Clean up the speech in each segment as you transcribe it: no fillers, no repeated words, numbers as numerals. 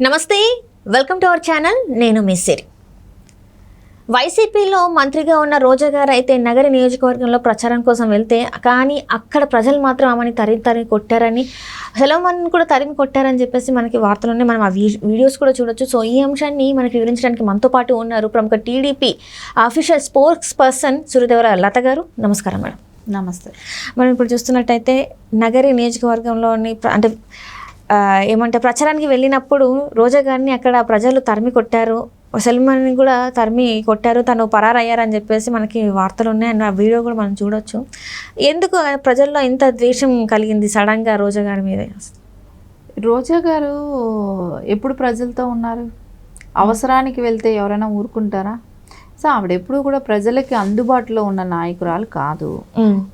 నమస్తే, welcome to our channel. నేను మీ సిరి. వైసీపీలో మంత్రిగా ఉన్న రోజా గారు అయితే నగరి నియోజకవర్గంలో ప్రచారం కోసం వెళ్తే కానీ అక్కడ ప్రజలు మాత్రం ఆమెని తరిమి కొట్టారని, సెలవుమని కూడా తరిమి కొట్టారని చెప్పేసి మనకి వార్తలున్నాయి. మనం ఆ వీడియోస్ కూడా చూడొచ్చు. సో ఈ అంశాన్ని మనకి వివరించడానికి మనతో పాటు ఉన్నారు ప్రముఖ TDP official sports person Suryadevara Latha గారు. నమస్కారం మేడం. నమస్తే. మనం ఇప్పుడు చూస్తున్నట్టయితే నగరి నియోజకవర్గంలోని అంటే ఏమంటే ప్రచారానికి వెళ్ళినప్పుడు రోజా గారిని అక్కడ ప్రజలు తరిమి కొట్టారు, సెల్మని కూడా తరిమి కొట్టారు, తను పరారయ్యారని చెప్పేసి మనకి వార్తలు ఉన్నాయి. అండ్ ఆ వీడియో కూడా మనం చూడొచ్చు. ఎందుకు ప్రజల్లో ఇంత ద్వేషం కలిగింది సడన్గా రోజా గారి మీద? రోజా గారు ఎప్పుడు ప్రజలతో ఉన్నారు? అవసరానికి వెళ్తే ఎవరైనా ఊరుకుంటారా? సో ఆవిడ ఎప్పుడు కూడా ప్రజలకి అందుబాటులో ఉన్న నాయకురాలు కాదు.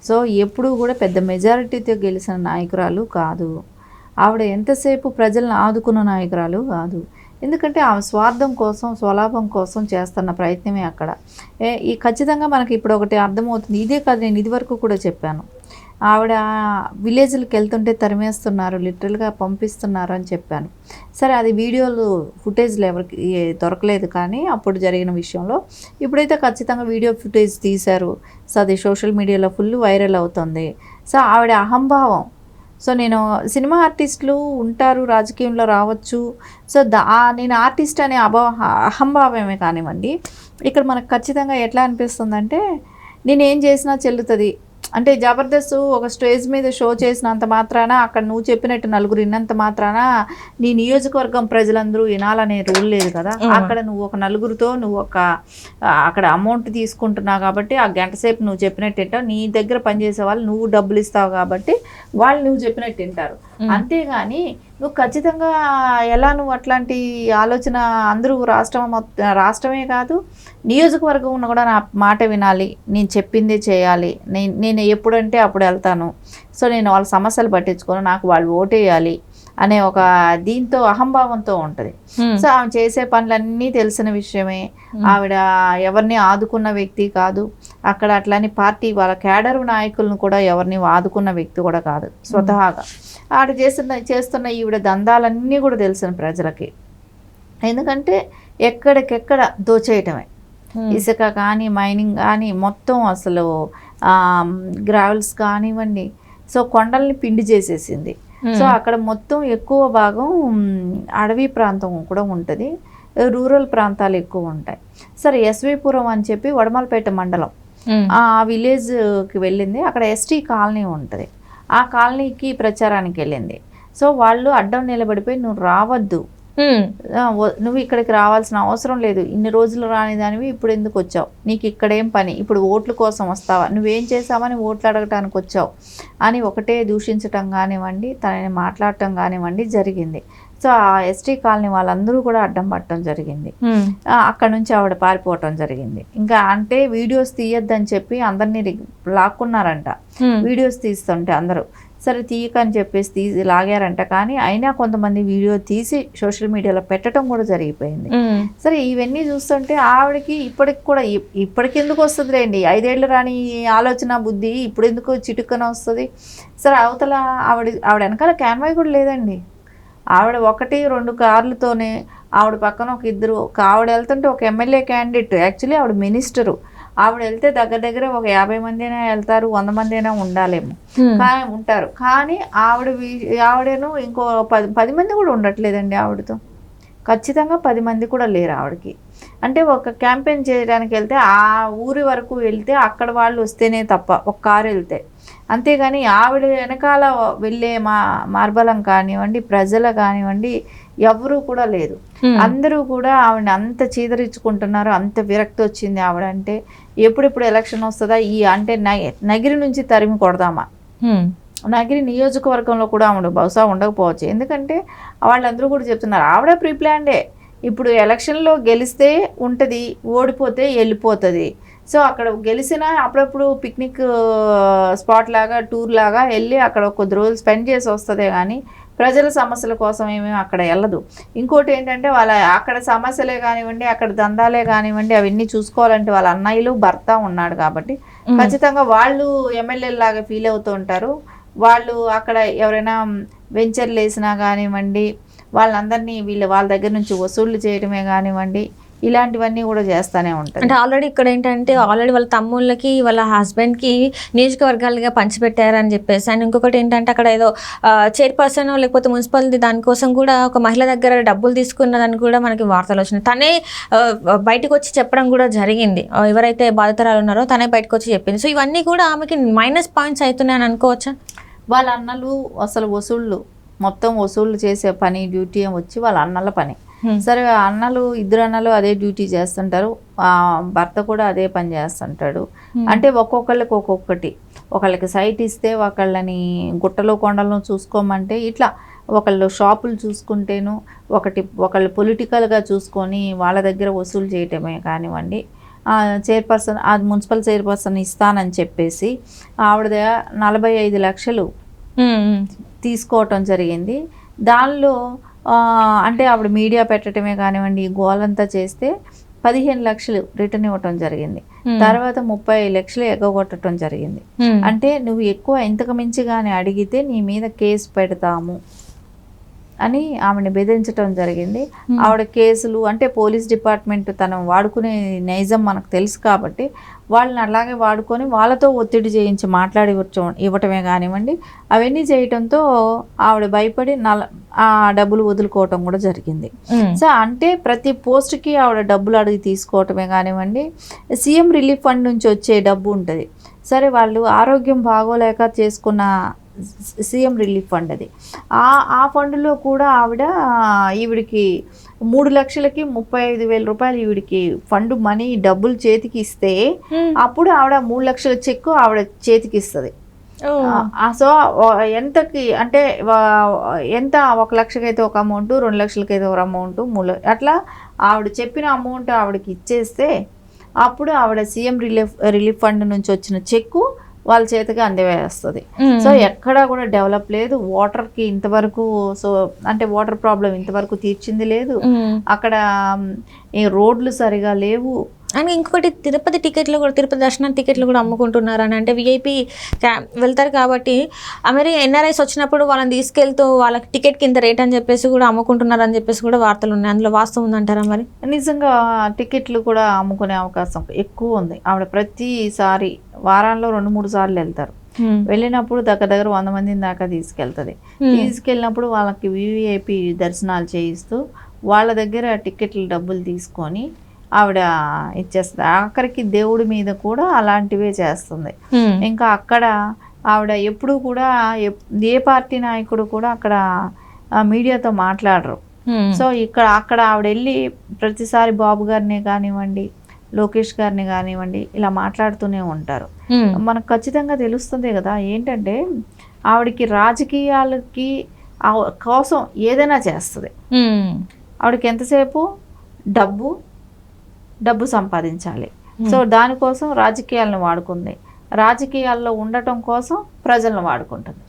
సో ఎప్పుడు కూడా పెద్ద మెజారిటీతో గెలిచిన నాయకురాలు కాదు. ఆవిడ ఎంతసేపు ప్రజలను ఆదుకున్న నాయకురాలు కాదు. ఎందుకంటే ఆమె స్వార్థం కోసం, స్వలాభం కోసం చేస్తున్న ప్రయత్నమే అక్కడ. ఈ ఖచ్చితంగా మనకి ఇప్పుడు ఒకటి అర్థమవుతుంది. ఇదే కాదు, నేను ఇదివరకు కూడా చెప్పాను. ఆవిడ విలేజ్లకు వెళ్తుంటే తరిమేస్తున్నారు, లిటరల్గా పంపిస్తున్నారు అని చెప్పాను. సరే, అది వీడియోలు ఫుటేజ్లు ఎవరికి దొరకలేదు, కానీ అప్పుడు జరిగిన విషయంలో ఇప్పుడైతే ఖచ్చితంగా వీడియో ఫుటేజ్ తీశారు. సో అది సోషల్ మీడియాలో ఫుల్ వైరల్ అవుతుంది. సో ఆవిడ అహంభావం. సో నేను సినిమా ఆర్టిస్టులు ఉంటారు, రాజకీయంలో రావచ్చు. సో నేను ఆర్టిస్ట్ అనే అహంభావమే కానివ్వండి. ఇక్కడ మనకు ఖచ్చితంగా ఎట్లా అనిపిస్తుందంటే, నేనేం చేసినా చెల్లుతుంది అంటే, జబర్దస్త్ ఒక స్టేజ్ మీద షో చేసినంత మాత్రాన, అక్కడ నువ్వు చెప్పినట్టు నలుగురు విన్నంత మాత్రాన నీ నియోజకవర్గం ప్రజలందరూ వినాలనే రూల్ లేదు కదా. అక్కడ నువ్వు ఒక నలుగురితో నువ్వు అక్కడ అమౌంట్ తీసుకుంటున్నావు కాబట్టి ఆ గంట సేపు నువ్వు చెప్పినట్టు వింటావు. నీ దగ్గర పనిచేసే వాళ్ళు నువ్వు డబ్బులు ఇస్తావు కాబట్టి వాళ్ళు నువ్వు చెప్పినట్టు వింటారు. అంతేగాని నువ్వు ఖచ్చితంగా ఎలా నువ్వు అట్లాంటి ఆలోచన, అందరూ రాష్ట్రమే కాదు నియోజకవర్గం ఉన్న కూడా నా మాట వినాలి, నేను చెప్పిందే చేయాలి, నేను ఎప్పుడంటే అప్పుడు వెళ్తాను, సో నేను వాళ్ళ సమస్యలు పట్టించుకోను, నాకు వాళ్ళు ఓటేయాలి అనే ఒక దీంతో అహంభావంతో ఉంటుంది. సో ఆమె చేసే పనులన్నీ తెలిసిన విషయమే. ఆవిడ ఎవరిని ఆదుకున్న వ్యక్తి కాదు. అక్కడ అట్లని పార్టీ వాళ్ళ క్యాడరు నాయకులను కూడా ఎవరిని ఆదుకున్న వ్యక్తి కూడా కాదు స్వతహాగా. ఆవిడ చేస్తున్న ఈవిడ దందాలన్నీ కూడా తెలిసిన ప్రజలకి. ఎందుకంటే ఎక్కడికెక్కడ దోచేయటమే, ఇసుక కానీ మైనింగ్ కానీ మొత్తం అసలు గ్రావెల్స్ కానివ్వండి. సో కొండల్ని పిండి చేసేసింది. సో అక్కడ మొత్తం ఎక్కువ భాగం అడవి ప్రాంతం కూడా ఉంటుంది, రూరల్ ప్రాంతాలు ఎక్కువ ఉంటాయి. సరే, ఎస్వీపురం అని చెప్పి వడమలపేట మండలం ఆ విలేజ్కి వెళ్ళింది. అక్కడ ఎస్టీ కాలనీ ఉంటుంది. ఆ కాలనీకి ప్రచారానికి వెళ్ళింది. సో వాళ్ళు అడ్డం నిలబడిపోయి, నువ్వు రావద్దు, నువ్వు ఇక్కడికి రావాల్సిన అవసరం లేదు, ఇన్ని రోజులు రాని దానివి ఇప్పుడు ఎందుకు వచ్చావు, నీకు ఇక్కడేం పని, ఇప్పుడు ఓట్ల కోసం వస్తావా, నువ్వేం చేసావని ఓట్లు అడగటానికి వచ్చావు అని ఒకటే దూషించటం కానివ్వండి, తనని మాట్లాడటం కానివ్వండి జరిగింది. సో ఆ ఎస్టీ కాలనీ వాళ్ళందరూ కూడా అడ్డం పట్టడం జరిగింది. అక్కడ నుంచి ఆవిడ పారిపోవటం జరిగింది. ఇంకా అంటే వీడియోస్ తీయొద్దని చెప్పి అందరినీ లాక్కున్నారంట. వీడియోస్ తీస్తుంటే అందరూ సరే తీయకని చెప్పేసి లాగారంట. కానీ అయినా కొంతమంది వీడియో తీసి సోషల్ మీడియాలో పెట్టడం కూడా జరిగిపోయింది. సరే, ఇవన్నీ చూస్తుంటే ఆవిడకి ఇప్పటికి ఎందుకు వస్తుంది రండి, 5 ఏళ్ళు రాని ఆలోచన బుద్ధి ఇప్పుడు ఎందుకు చిటుక్కన వస్తుంది? సరే, అవతల ఆవిడ వెనకాల క్యాన్వాయ్ కూడా లేదండి. ఆవిడ 1-2 కార్లతోనే, ఆవిడ పక్కన ఒక ఇద్దరు, ఆవిడ వెళ్తుంటే ఒక ఎమ్మెల్యే క్యాండిడేట్, యాక్చువల్లీ ఆవిడ మినిస్టరు, ఆవిడ వెళ్తే దగ్గర ఒక 50 మంది అయినా వెళ్తారు, 100 మంది అయినా ఉండాలేమో, కానీ ఉంటారు. కానీ ఆవిడను ఇంకో 10 మంది కూడా ఉండట్లేదండి ఆవిడతో. ఖచ్చితంగా 10 మంది కూడా లేరు ఆవిడకి. అంటే ఒక క్యాంపెయిన్ చేయడానికి వెళ్తే ఆ ఊరి వరకు వెళ్తే అక్కడ వాళ్ళు వస్తేనే తప్ప, ఒక కారు వెళ్తే, అంతేగాని ఆవిడ వెనకాల వెళ్ళే మార్బలం కానివ్వండి, ప్రజలు కానివ్వండి, ఎవరు కూడా లేదు. అందరూ కూడా ఆవిడని అంత చీదరించుకుంటున్నారు. అంత విరక్తి వచ్చింది ఆవిడ అంటే. ఎప్పుడెప్పుడు ఎలక్షన్ వస్తుందా, అంటే నగిరి నుంచి తరిమి కొడదామా, నగిరి నియోజకవర్గంలో కూడా ఆవిడ బహుశా ఉండకపోవచ్చు. ఎందుకంటే వాళ్ళందరూ కూడా చెప్తున్నారు ఆవిడ ప్రీప్లాన్డే. ఇప్పుడు ఎలక్షన్లో గెలిస్తే ఉంటుంది, ఓడిపోతే వెళ్ళిపోతుంది. సో అక్కడ గెలిచినా అప్పుడప్పుడు పిక్నిక్ స్పాట్ లాగా, టూర్ లాగా వెళ్ళి అక్కడ కొద్ది రోజులు స్పెండ్ చేసి వస్తుందే కానీ ప్రజల సమస్యల కోసం ఏమీ అక్కడ వెళ్ళదు. ఇంకోటి ఏంటంటే అక్కడ సమస్యలే కానివ్వండి, అక్కడ దందాలే కానివ్వండి, అవన్నీ చూసుకోవాలంటే వాళ్ళ అన్నయ్యలు, భర్త ఉన్నాడు కాబట్టి ఖచ్చితంగా వాళ్ళు ఎమ్మెల్యేలాగా ఫీల్ అవుతూ ఉంటారు. వాళ్ళు అక్కడ ఎవరైనా వెంచర్లు వేసినా కానివ్వండి, వాళ్ళందరినీ వాళ్ళ దగ్గర నుంచి వసూళ్లు చేయడమే కానివ్వండి, ఇలాంటివన్నీ కూడా చేస్తూనే ఉంటారు. అంటే ఆల్రెడీ ఇక్కడ ఏంటంటే ఆల్రెడీ వాళ్ళ తమ్ముళ్ళకి వాళ్ళ హస్బెండ్కి నియోజకవర్గాలుగా పంచిపెట్టారని చెప్పేసి, అండ్ ఇంకొకటి ఏంటంటే అక్కడ ఏదో చైర్పర్సన్ లేకపోతే మున్సిపాలిటీ దానికోసం కూడా ఒక మహిళ దగ్గర డబ్బులు తీసుకున్నదని కూడా మనకి వార్తలు వచ్చినాయి. తనే బయటకు వచ్చి చెప్పడం కూడా జరిగింది. ఎవరైతే బాధితురాలు ఉన్నారో తనే బయటకు వచ్చి చెప్పింది. సో ఇవన్నీ కూడా ఆమెకి మైనస్ పాయింట్స్ అవుతున్నాయని అనుకోవచ్చా? వాళ్ళ అన్నలు అసలు మొత్తం వసూళ్ళు చేసే పని డ్యూటీ వచ్చి వాళ్ళ అన్నల పని. సరే, ఇద్దరు అన్నలు అదే డ్యూటీ చేస్తుంటారు, భర్త కూడా అదే పని చేస్తుంటాడు. అంటే ఒక్కొక్కళ్ళకి ఒక్కొక్కటి, ఒకళ్ళకి సైట్ ఇస్తే ఒకళ్ళని గుట్టలో కొండలను చూసుకోమంటే ఇట్లా, ఒకళ్ళు షాపులు చూసుకుంటేను ఒకళ్ళు పొలిటికల్గా చూసుకొని వాళ్ళ దగ్గర వసూలు చేయటమే కానివ్వండి. చైర్పర్సన్, అది మున్సిపల్ చైర్పర్సన్ ఇస్తానని చెప్పేసి ఆవిడ 45 లక్షలు తీసుకోవటం జరిగింది. దానిలో అంటే ఆవిడ మీడియా పెట్టడమే కానివ్వండి, గోలంతా చేస్తే 15 లక్షలు రిటర్న్ ఇవ్వటం జరిగింది. తర్వాత 30 లక్షలు ఎగ్గొట్టడం జరిగింది. అంటే నువ్వు ఎక్కువ ఇంతకు మించి కానీ అడిగితే నీ మీద కేసు పెడతాము అని ఆమెను బెదిరించడం జరిగింది. ఆవిడ కేసులు అంటే పోలీస్ డిపార్ట్మెంట్ తను వాడుకునే నైజం మనకు తెలుసు కాబట్టి వాళ్ళని అలాగే వాడుకొని వాళ్ళతో ఒత్తిడి చేయించి ఇవ్వటమే కానివ్వండి, అవన్నీ చేయటంతో ఆవిడ భయపడి ఆ డబ్బులు వదులుకోవటం కూడా జరిగింది. సో అంటే ప్రతి పోస్ట్కి ఆవిడ డబ్బులు అడిగి తీసుకోవటమే కానివ్వండి. సీఎం రిలీఫ్ ఫండ్ నుంచి వచ్చే డబ్బు ఉంటుంది. సరే, వాళ్ళు ఆరోగ్యం బాగోలేక చేసుకున్న సీఎం రిలీఫ్ ఫండ్ అది. ఆ ఫండ్లో కూడా ఈవిడికి 3 లక్షలకి 35,000 రూపాయలు ఈవిడికి ఫండ్ మనీ డబ్బులు చేతికి ఇస్తే అప్పుడు ఆవిడ 3 లక్షల చెక్కు ఆవిడ చేతికి ఇస్తుంది. సో ఎంతకి అంటే ఎంత, 1 లక్షకైతే ఒక అమౌంట్, 2 లక్షలకైతే ఒక అమౌంట్, 3 అట్లా ఆవిడ చెప్పిన అమౌంట్ ఆవిడకి ఇచ్చేస్తే అప్పుడు ఆవిడ సీఎం రిలీఫ్ ఫండ్ నుంచి వచ్చిన చెక్కు వాళ్ళ చేతికి అందివేస్తుంది. సో ఎక్కడా కూడా డెవలప్ లేదు. వాటర్కి ఇంతవరకు అంటే వాటర్ ప్రాబ్లం ఇంతవరకు తీర్చింది లేదు. అక్కడ రోడ్లు సరిగా లేవు. అండ్ ఇంకొకటి తిరుపతి టికెట్లు కూడా, తిరుపతి దర్శనం టికెట్లు కూడా అమ్ముకుంటున్నారు అని. అంటే విఐపి వెళ్తారు కాబట్టి మరి ఎన్ఆర్ఐస్ వచ్చినప్పుడు వాళ్ళని తీసుకెళ్తూ వాళ్ళకి టికెట్కి ఇంత రేట్ అని చెప్పేసి కూడా అమ్ముకుంటున్నారు అని చెప్పేసి కూడా వార్తలు ఉన్నాయి. అందులో వాస్తవం ఉందంటారా? మరి నిజంగా టికెట్లు కూడా అమ్ముకునే అవకాశం ఎక్కువ ఉంది. ఆవిడ ప్రతిసారి వారాల్లో 2-3 సార్లు వెళ్తారు. వెళ్ళినప్పుడు దగ్గర 100 మందిని దాకా తీసుకెళ్ళినప్పుడు వాళ్ళకి వివిఐపి దర్శనాలు చేయిస్తూ వాళ్ళ దగ్గర టికెట్ల డబ్బులు తీసుకొని ఆవిడ ఇచ్చేస్తుంది. ఆఖరికి దేవుడి మీద కూడా అలాంటివే చేస్తుంది. ఇంకా అక్కడ ఆవిడ ఎప్పుడు కూడా ఏ పార్టీ నాయకుడు కూడా అక్కడ మీడియాతో మాట్లాడరు. సో అక్కడ ఆవిడ వెళ్ళి ప్రతిసారి బాబు గారిని కానివ్వండి, లోకేష్ గారిని కానివ్వండి ఇలా మాట్లాడుతూనే ఉంటారు. మనకు ఖచ్చితంగా తెలుస్తుంది కదా ఏంటంటే ఆవిడకి రాజకీయాలకి కోసం ఏదైనా చేస్తుంది. ఆవిడకి ఎంతసేపు డబ్బు సంపాదించాలి. సో దానికోసం రాజకీయాలను వాడుకుంది. రాజకీయాల్లో ఉండటం కోసం ప్రజలను వాడుకుంటుంది.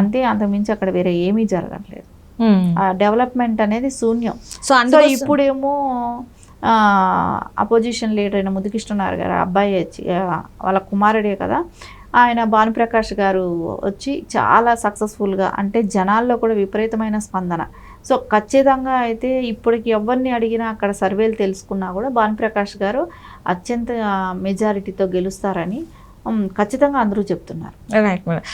అంతే, అంతకుమించి అక్కడ వేరే ఏమీ జరగట్లేదు. ఆ డెవలప్మెంట్ అనేది శూన్యం. సో ఇప్పుడేమో అపోజిషన్ లీడర్ అయిన ముద్దుకృష్ణనారాయణ గారు అబ్బాయి వచ్చి, వాళ్ళ కుమారుడే కదా ఆయన, భానుప్రకాష్ గారు వచ్చి చాలా సక్సెస్ఫుల్గా, అంటే జనాల్లో కూడా విపరీతమైన స్పందన. సో ఖచ్చితంగా అయితే ఇప్పటికి ఎవరిని అడిగినా అక్కడ సర్వేలు తెలుసుకున్నా కూడా భానుప్రకాష్ గారు అత్యంత మెజారిటీతో గెలుస్తారని ఖచ్చితంగా అందరూ చెప్తున్నారు. Right madam.